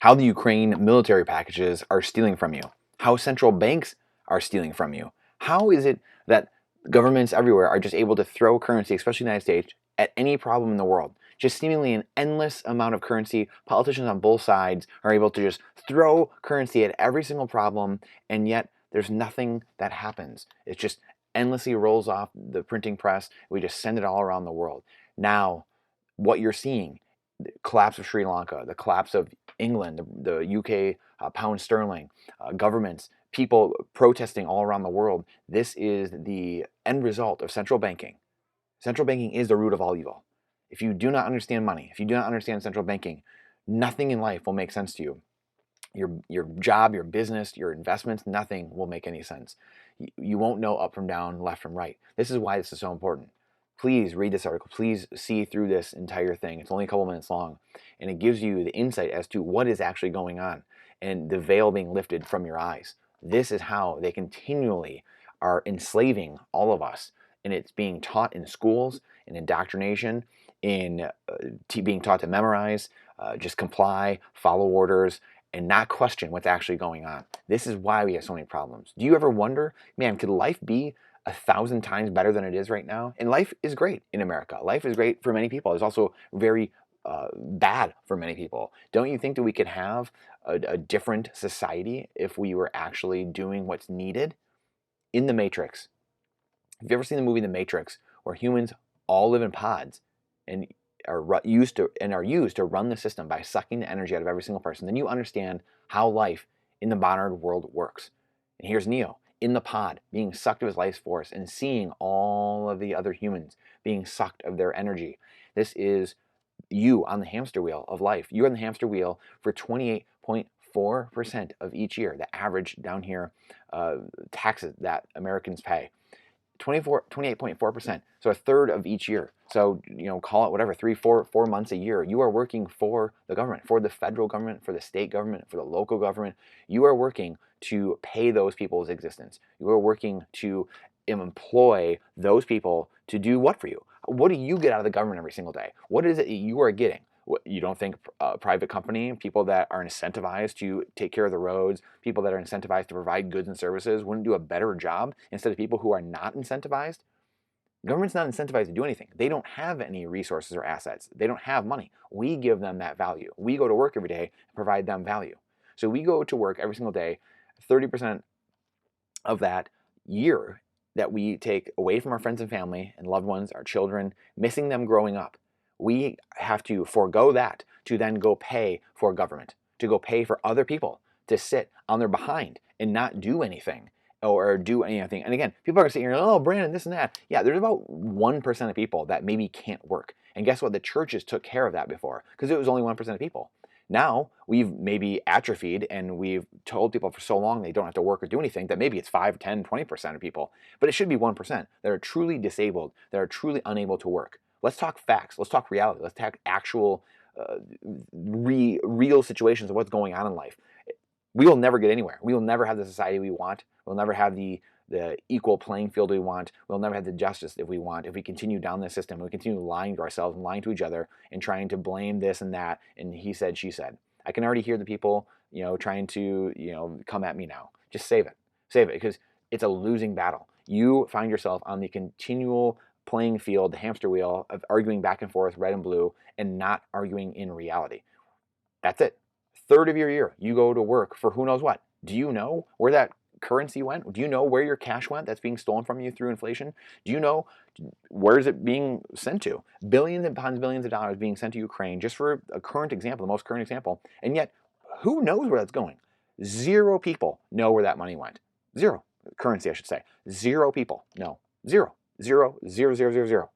how the Ukraine military packages are stealing from you, how central banks are stealing from you. How is it that governments everywhere are just able to throw currency, especially the United States, at any problem in the world? Just seemingly an endless amount of currency. Politicians on both sides are able to just throw currency at every single problem, and yet there's nothing that happens. It just endlessly rolls off the printing press. We just send it all around the world. Now, what you're seeing, the collapse of Sri Lanka, the collapse of England, the UK pound sterling, governments, people protesting all around the world. This is the end result of central banking. Central banking is the root of all evil. If you do not understand money, if you do not understand central banking, nothing in life will make sense to you. Your job, your business, your investments, nothing will make any sense. You won't know up from down, left from right. This is why this is so important. Please read this article. Please see through this entire thing. It's only a couple minutes long, and it gives you the insight as to what is actually going on and the veil being lifted from your eyes. This is how they continually are enslaving all of us, and it's being taught in schools, in indoctrination, in being taught to memorize, just comply, follow orders, and not question what's actually going on. This is why we have so many problems. Do you ever wonder, man, could life be 1,000 times better than it is right now? And life is great in America. Life is great for many people. It's also very bad for many people. Don't you think that we could have a different society if we were actually doing what's needed? In the Matrix, have you ever seen the movie The Matrix, where humans all live in pods and are used to run the system by sucking the energy out of every single person? Then you understand how life in the modern world works. And here's Neo in the pod, being sucked of his life force and seeing all of the other humans being sucked of their energy. This is you on the hamster wheel of life. You're on the hamster wheel for 28.4% of each year, the average down here taxes that Americans pay. 28.4%. So a third of each year. So, call it whatever, 4 months a year. You are working for the government, for the federal government, for the state government, for the local government. You are working to pay those people's existence. You are working to employ those people to do what for you? What do you get out of the government every single day? What is it you are getting? You don't think a private company, people that are incentivized to take care of the roads, people that are incentivized to provide goods and services, wouldn't do a better job instead of people who are not incentivized? Government's not incentivized to do anything. They don't have any resources or assets. They don't have money. We give them that value. We go to work every day and provide them value. So we go to work every single day. 30% of that year that we take away from our friends and family and loved ones, our children, missing them growing up, we have to forego that to then go pay for government, to go pay for other people to sit on their behind and not do anything or do anything. And again, people are saying, oh, Brandon, this and that. Yeah, there's about 1% of people that maybe can't work. And guess what? The churches took care of that before because it was only 1% of people. Now we've maybe atrophied and we've told people for so long they don't have to work or do anything that maybe it's 5, 10, 20% of people. But it should be 1% that are truly disabled, that are truly unable to work. Let's talk facts. Let's talk reality. Let's talk actual real situations of what's going on in life. We will never get anywhere. We will never have the society we want. We'll never have the equal playing field we want. We'll never have the justice that we want if we continue down this system. We continue lying to ourselves and lying to each other and trying to blame this and that and he said, she said. I can already hear the people, trying to, come at me now. Just save it. Save it because it's a losing battle. You find yourself on the continual playing field, the hamster wheel of arguing back and forth, red and blue, and not arguing in reality. That's it. Third of your year, you go to work for who knows what. Do you know where that currency went? Do you know where your cash went that's being stolen from you through inflation? Do you know where is it being sent to? Billions upon billions of dollars being sent to Ukraine, just for a current example, the most current example. And yet, who knows where that's going? 0 people know where that money went. 0. Currency, I should say. 0 people know. 0. 0, 0, 0, 0, 0.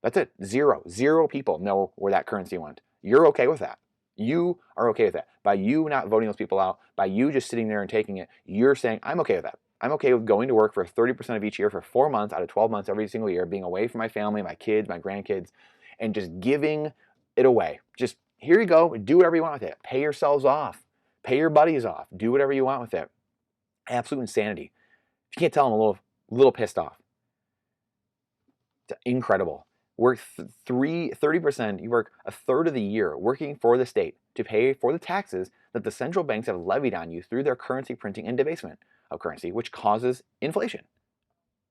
That's it. 0. 0 people know where that currency went. You're okay with that. You are okay with that. By you not voting those people out, by you just sitting there and taking it, you're saying, I'm okay with that. I'm okay with going to work for 30% of each year for 4 months out of 12 months every single year, being away from my family, my kids, my grandkids, and just giving it away. Just, here you go, do whatever you want with it. Pay yourselves off. Pay your buddies off. Do whatever you want with it. Absolute insanity. If you can't tell, I'm a little pissed off. It's incredible. work 30%, you work a third of the year working for the state to pay for the taxes that the central banks have levied on you through their currency printing and debasement of currency, which causes inflation.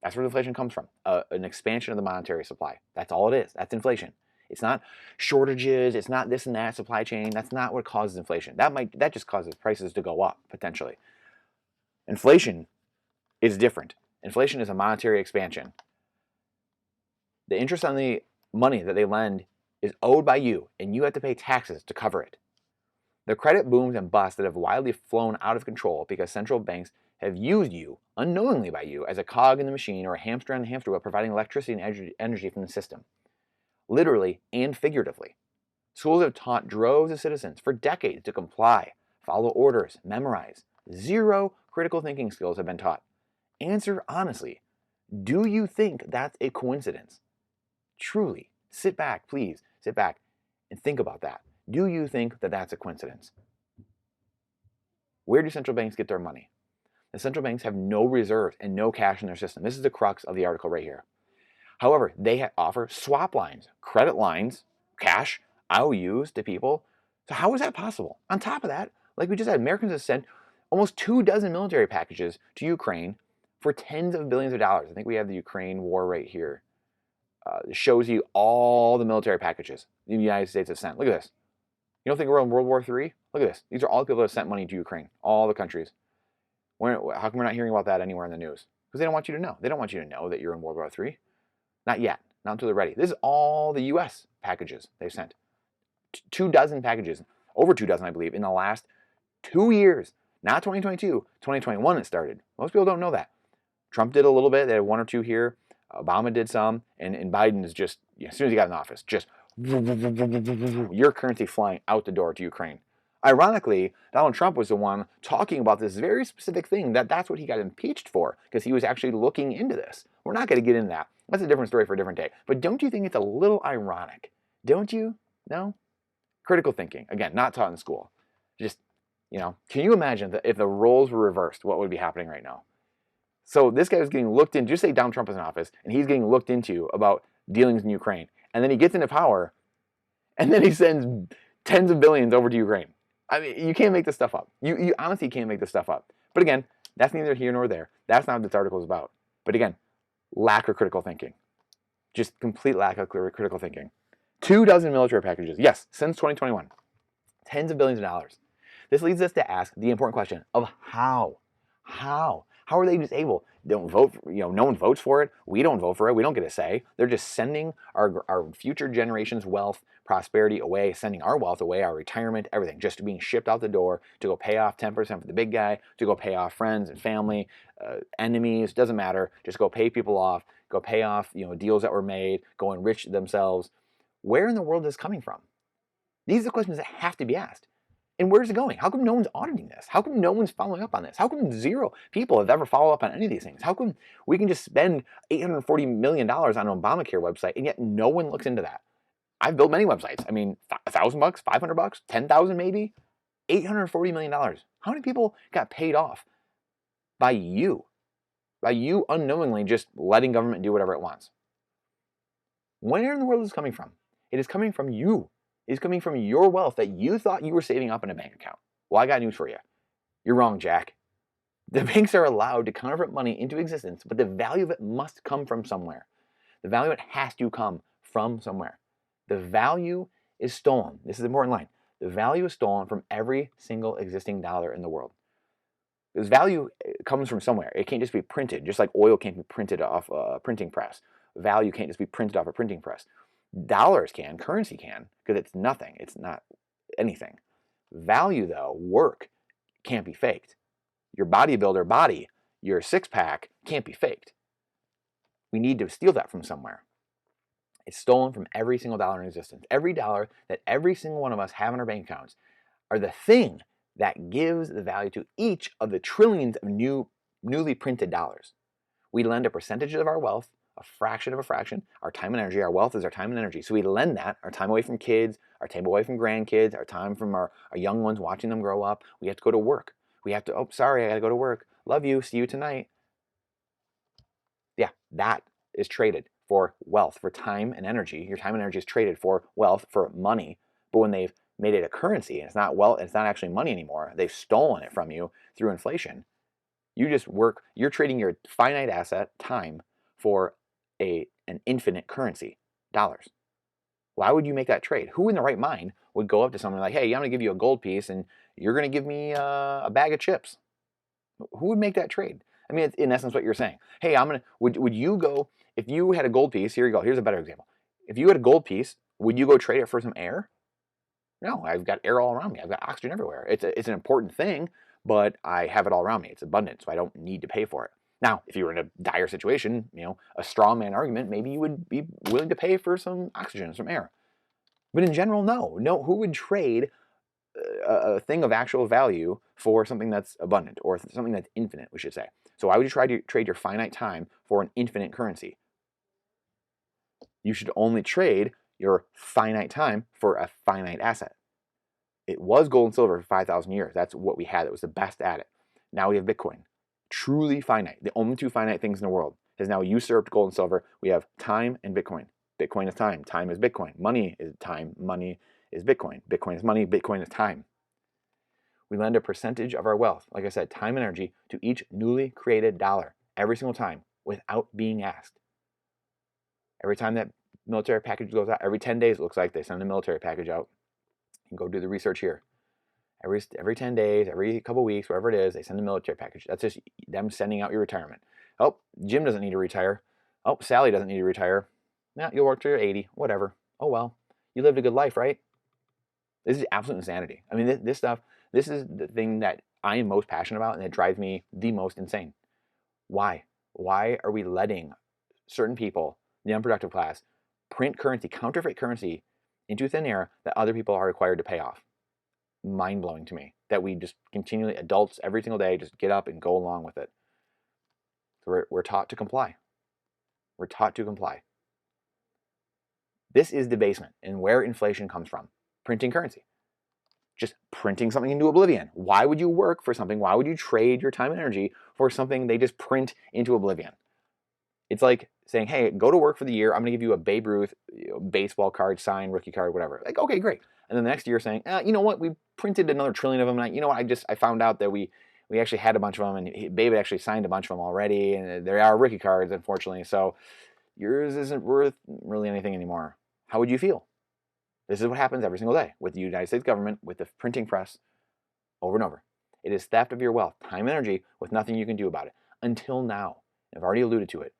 That's where inflation comes from, an expansion of the monetary supply. That's all it is. That's inflation. It's not shortages. It's not this and that supply chain. That's not what causes inflation. That just causes prices to go up potentially. Inflation is different. Inflation is a monetary expansion. The interest on the money that they lend is owed by you, and you have to pay taxes to cover it. The credit booms and busts that have widely flown out of control because central banks have used you, unknowingly by you, as a cog in the machine or a hamster on the hamster wheel providing electricity and energy from the system, literally and figuratively. Schools have taught droves of citizens for decades to comply, follow orders, memorize. Zero critical thinking skills have been taught. Answer honestly. Do you think that's a coincidence? Truly, sit back, please, sit back and think about that. Do you think that that's a coincidence? Where do central banks get their money? The central banks have no reserves and no cash in their system. This is the crux of the article right here. However, they offer swap lines, credit lines, cash, IOUs to people. So how is that possible? On top of that, like we just said, Americans have sent almost 24 military packages to Ukraine for tens of billions of dollars. I think we have the Ukraine war right here. It shows you all the military packages the United States has sent. Look at this. You don't think we're in World War III? Look at this. These are all the people that have sent money to Ukraine, all the countries. How come we're not hearing about that anywhere in the news? Because they don't want you to know. They don't want you to know that you're in World War III. Not yet. Not until they're ready. This is all the U.S. packages they've sent. 24 packages, over 24, I believe, in the last 2 years. Not 2022, 2021 it started. Most people don't know that. Trump did a little bit. They had 1 or 2 here. Obama did some. And Biden is just, as soon as he got in office, just your currency flying out the door to Ukraine. Ironically, Donald Trump was the one talking about this very specific thing, that's what he got impeached for, because he was actually looking into this. We're not going to get into that. That's a different story for a different day. But don't you think it's a little ironic? Don't you? No? Critical thinking. Again, not taught in school. Just, can you imagine that if the roles were reversed, what would be happening right now? So this guy was getting looked into, just say Donald Trump is in office, and he's getting looked into about dealings in Ukraine. And then he gets into power, and then he sends tens of billions over to Ukraine. I mean, you can't make this stuff up. You honestly can't make this stuff up. But again, that's neither here nor there. That's not what this article is about. But again, lack of critical thinking. Just complete lack of critical thinking. 24 military packages. Yes, since 2021. Tens of billions of dollars. This leads us to ask the important question of how. How? How are they just able? Don't vote. No one votes for it. We don't vote for it. We don't get a say. They're just sending our future generations' wealth, prosperity away, sending our wealth away, our retirement, everything, just being shipped out the door to go pay off 10% for the big guy, to go pay off friends and family, enemies. Doesn't matter. Just go pay people off. Go pay off deals that were made. Go enrich themselves. Where in the world is this coming from? These are the questions that have to be asked. And where's it going? How come no one's auditing this? How come no one's following up on this? How come 0 people have ever followed up on any of these things? How come we can just spend $840 million on an Obamacare website and yet no one looks into that? I've built many websites. I mean, $1,000, $500, 10,000 maybe, $840 million. How many people got paid off by you? By you unknowingly just letting government do whatever it wants. Where in the world is this coming from? It is coming from you. Is coming from your wealth that you thought you were saving up in a bank account. Well, I got news for you. You're wrong, Jack. The banks are allowed to convert money into existence, but the value of it must come from somewhere. The value of it has to come from somewhere. The value is stolen. This is an important line. The value is stolen from every single existing dollar in the world. This value comes from somewhere. It can't just be printed, just like oil can't be printed off a printing press. Value can't just be printed off a printing press. Dollars can, currency can, because it's nothing. It's not anything. Value, though, work, can't be faked. Your bodybuilder body, your six-pack, can't be faked. We need to steal that from somewhere. It's stolen from every single dollar in existence. Every dollar that every single one of us have in our bank accounts are the thing that gives the value to each of the trillions of newly printed dollars. We lend a percentage of our wealth, a fraction of a fraction, our time and energy. Our wealth is our time and energy. So we lend that, our time away from kids, our time away from grandkids, our time from our young ones, watching them grow up. We have to go to work. We have to, sorry, I got to go to work. Love you. See you tonight. Yeah, that is traded for wealth, for time and energy. Your time and energy is traded for wealth, for money. But when they've made it a currency and it's not actually money anymore, they've stolen it from you through inflation. You're trading your finite asset, time, for an infinite currency, dollars. Why would you make that trade? Who in the right mind would go up to someone like, hey, I'm going to give you a gold piece and you're going to give me a bag of chips? Who would make that trade? I mean, it's in essence what you're saying. Hey, would you go, if you had a gold piece, here you go, here's a better example. If you had a gold piece, would you go trade it for some air? No, I've got air all around me. I've got oxygen everywhere. It's an important thing, but I have it all around me. It's abundant, so I don't need to pay for it. Now, if you were in a dire situation, a straw man argument, maybe you would be willing to pay for some oxygen, some air. But in general, no. Who would trade a thing of actual value for something that's abundant or something that's infinite, we should say? So why would you try to trade your finite time for an infinite currency? You should only trade your finite time for a finite asset. It was gold and silver for 5,000 years. That's what we had. It was the best at it. Now we have Bitcoin. Truly finite. The only two finite things in the world has now usurped gold and silver. We have time and Bitcoin. Bitcoin is time. Time is Bitcoin. Money is time. Money is Bitcoin. Bitcoin is money. Bitcoin is time. We lend a percentage of our wealth, like I said, time and energy, to each newly created dollar every single time without being asked. Every time that military package goes out, every 10 days it looks like they send a military package out. You can go do the research here. Every 10 days, every couple weeks, whatever it is, they send a military package. That's just them sending out your retirement. Oh, Jim doesn't need to retire. Oh, Sally doesn't need to retire. Nah, you'll work till you're 80, whatever. Oh well, you lived a good life, right? This is absolute insanity. I mean, this stuff, this is the thing that I am most passionate about and that drives me the most insane. Why? Why are we letting certain people, the unproductive class, print currency, counterfeit currency, into thin air that other people are required to pay off? Mind-blowing to me that we just continually, adults every single day, just get up and go along with it. So we're taught to comply. We're taught to comply. This is debasement and where inflation comes from. Printing currency. Just printing something into oblivion. Why would you work for something? Why would you trade your time and energy for something they just print into oblivion? It's like saying, hey, go to work for the year. I'm going to give you a Babe Ruth baseball card, sign, rookie card, whatever. Like, okay, great. And then the next year saying, you know what? We printed another trillion of them. And you know what? I found out that we actually had a bunch of them. And Babe actually signed a bunch of them already. And there are rookie cards, unfortunately. So yours isn't worth really anything anymore. How would you feel? This is what happens every single day with the United States government, with the printing press, over and over. It is theft of your wealth, time and energy, with nothing you can do about it. Until now. I've already alluded to it.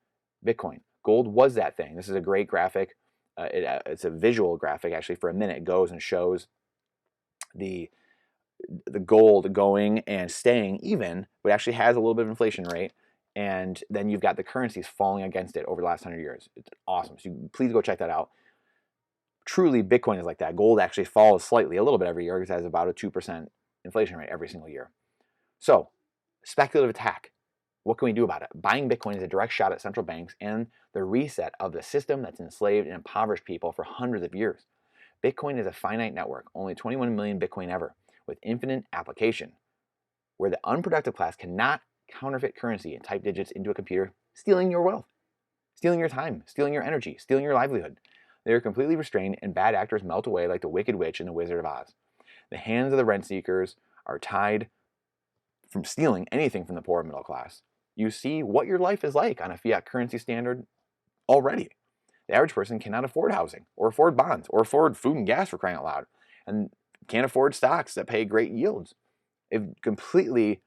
Bitcoin. Gold was that thing. This is a great graphic. It's a visual graphic, actually, for a minute. It goes and shows the gold going and staying even, but actually has a little bit of inflation rate. And then you've got the currencies falling against it over the last 100 years. It's awesome. So please go check that out. Truly, Bitcoin is like that. Gold actually falls slightly, a little bit every year, because it has about a 2% inflation rate every single year. So, speculative attack. What can we do about it? Buying Bitcoin is a direct shot at central banks and the reset of the system that's enslaved and impoverished people for hundreds of years. Bitcoin is a finite network, only 21 million Bitcoin ever, with infinite application, where the unproductive class cannot counterfeit currency and type digits into a computer, stealing your wealth, stealing your time, stealing your energy, stealing your livelihood. They are completely restrained, and bad actors melt away like the Wicked Witch in The Wizard of Oz. The hands of the rent seekers are tied from stealing anything from the poor and middle class. You see what your life is like on a fiat currency standard already. The average person cannot afford housing, or afford bonds, or afford food and gas, for crying out loud, and can't afford stocks that pay great yields. They've completely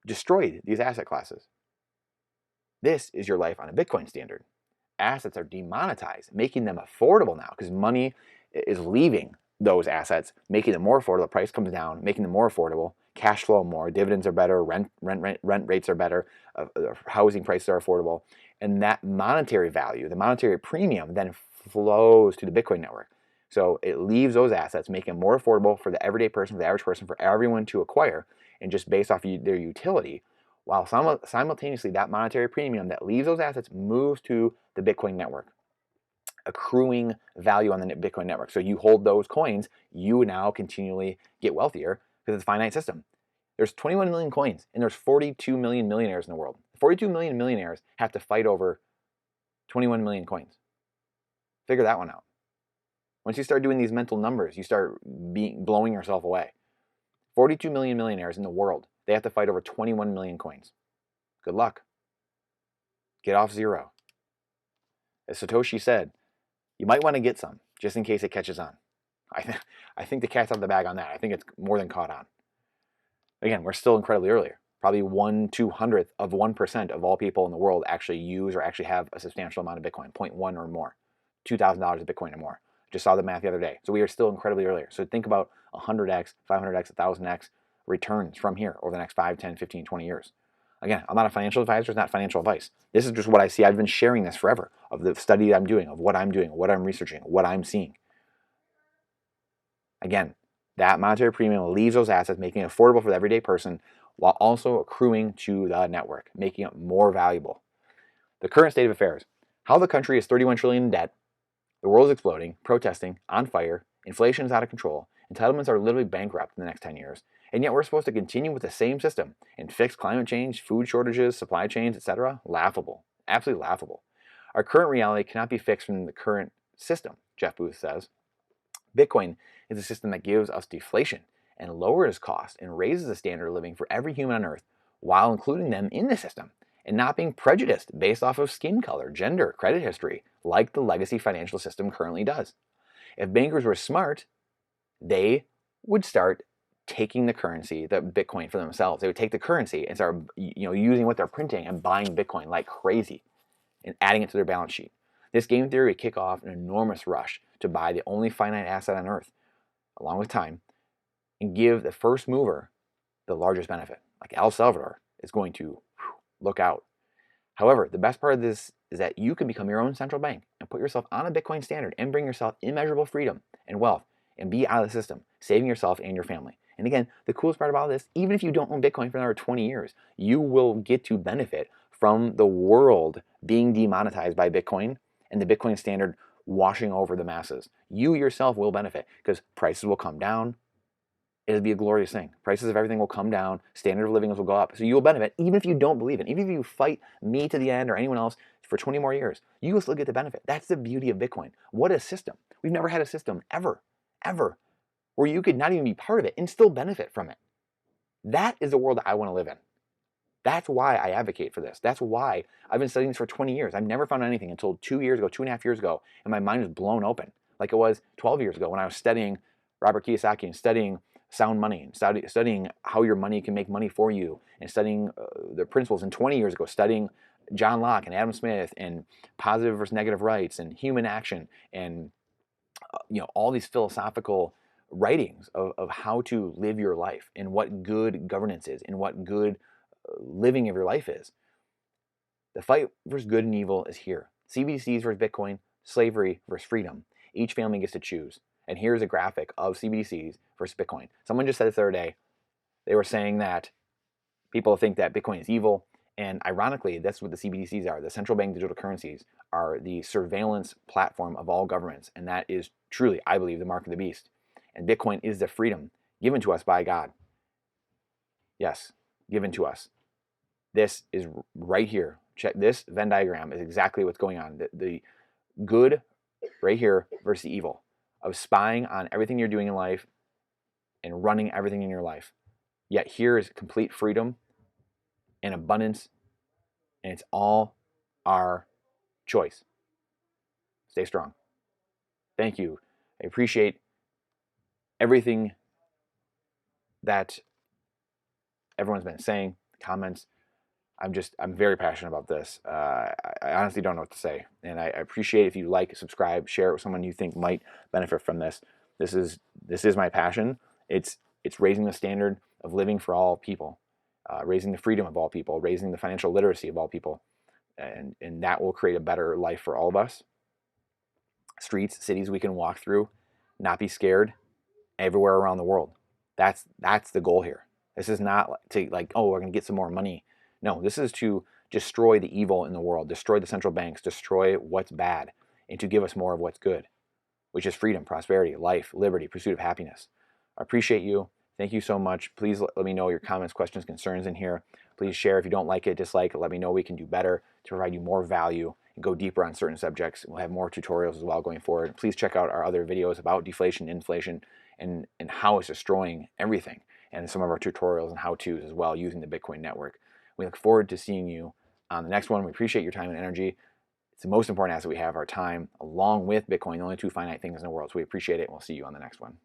destroyed these asset classes. This is your life on a Bitcoin standard. Assets are demonetized, making them affordable now, because money is leaving those assets, making them more affordable. The price comes down, making them more affordable. Cash flow more, dividends are better, rent rates are better, housing prices are affordable, and that monetary value, the monetary premium, then flows to the Bitcoin network. So it leaves those assets, making them more affordable for the everyday person, for the average person, for everyone to acquire, and just based off their utility, while simultaneously that monetary premium that leaves those assets moves to the Bitcoin network, accruing value on the Bitcoin network. So you hold those coins, you now continually get wealthier because it's a finite system. There's 21 million coins and there's 42 million millionaires in the world. 42 million millionaires have to fight over 21 million coins. Figure that one out. Once you start doing these mental numbers, you start blowing yourself away. 42 million millionaires in the world. They have to fight over 21 million coins. Good luck. Get off zero. As Satoshi said, you might want to get some just in case it catches on. I think the cat's out of the bag on that. I think it's more than caught on. Again, we're still incredibly early. Probably 1/200th of 1% of all people in the world actually use or actually have a substantial amount of Bitcoin, 0.1 or more, $2,000 of Bitcoin or more. Just saw the math the other day. So we are still incredibly earlier. So think about 100x, 500x, 1,000x returns from here over the next 5, 10, 15, 20 years. Again, I'm not a financial advisor. It's not financial advice. This is just what I see. I've been sharing this forever of the study I'm doing, of what I'm doing, what I'm researching, what I'm seeing. Again, that monetary premium leaves those assets, making it affordable for the everyday person while also accruing to the network, making it more valuable. The current state of affairs. How the country is 31 trillion in debt. The world is exploding, protesting, on fire, inflation is out of control, entitlements are literally bankrupt in the next 10 years, and yet we're supposed to continue with the same system and fix climate change, food shortages, supply chains, etc.? Laughable. Absolutely laughable. Our current reality cannot be fixed from the current system, Jeff Booth says. Bitcoin is a system that gives us deflation and lowers costs and raises the standard of living for every human on Earth while including them in the system and not being prejudiced based off of skin color, gender, credit history, like the legacy financial system currently does. If bankers were smart, they would start taking the currency, the Bitcoin, for themselves. They would take the currency and start using what they're printing and buying Bitcoin like crazy and adding it to their balance sheet. This game theory would kick off an enormous rush to buy the only finite asset on Earth, along with time, and give the first mover the largest benefit. Like El Salvador is going to look out. However, the best part of this is that you can become your own central bank and put yourself on a Bitcoin standard and bring yourself immeasurable freedom and wealth and be out of the system, saving yourself and your family. And again, the coolest part about this, even if you don't own Bitcoin for another 20 years, you will get to benefit from the world being demonetized by Bitcoin and the Bitcoin standard washing over the masses. You yourself will benefit because prices will come down. It'll be a glorious thing. Prices of everything will come down. Standard of living will go up. So you will benefit even if you don't believe it. Even if you fight me to the end or anyone else for 20 more years, you will still get the benefit. That's the beauty of Bitcoin. What a system. We've never had a system ever, where you could not even be part of it and still benefit from it. That is the world that I want to live in. That's why I advocate for this. That's why I've been studying this for 20 years. I've never found anything until 2 years ago, 2.5 years ago, and my mind was blown open like it was 12 years ago when I was studying Robert Kiyosaki and studying sound money and studying how your money can make money for you and studying the principles, and 20 years ago studying John Locke and Adam Smith and positive versus negative rights and human action and all these philosophical writings of how to live your life and what good governance is and what good living of your life is. The fight versus good and evil is here. CBDCs versus Bitcoin, slavery versus freedom. Each family gets to choose. And here's a graphic of CBDCs versus Bitcoin. Someone just said this the other day. They were saying that people think that Bitcoin is evil. And ironically, that's what the CBDCs are. The central bank digital currencies are the surveillance platform of all governments. And that is truly, I believe, the mark of the beast. And Bitcoin is the freedom given to us by God. Yes, given to us. This is right here. Check this Venn diagram is exactly what's going on. The good right here versus the evil of spying on everything you're doing in life and running everything in your life. Yet here is complete freedom and abundance, and it's all our choice. Stay strong. Thank you. I appreciate everything that everyone's been saying, comments. I'm very passionate about this. I honestly don't know what to say. And I appreciate if you like, subscribe, share it with someone you think might benefit from this. This is my passion. It's raising the standard of living for all people, raising the freedom of all people, raising the financial literacy of all people. And that will create a better life for all of us. Streets, cities we can walk through, not be scared, everywhere around the world. That's the goal here. This is not to we're going to get some more money. No, this is to destroy the evil in the world, destroy the central banks, destroy what's bad, and to give us more of what's good, which is freedom, prosperity, life, liberty, pursuit of happiness. I appreciate you. Thank you so much. Please let me know your comments, questions, concerns in here. Please share if you don't like it, dislike it. Let me know we can do better to provide you more value and go deeper on certain subjects. We'll have more tutorials as well going forward. Please check out our other videos about deflation, inflation, and how it's destroying everything, and some of our tutorials and how-tos as well using the Bitcoin network. We look forward to seeing you on the next one. We appreciate your time and energy. It's the most important asset we have, our time, along with Bitcoin, the only two finite things in the world. So we appreciate it, and we'll see you on the next one.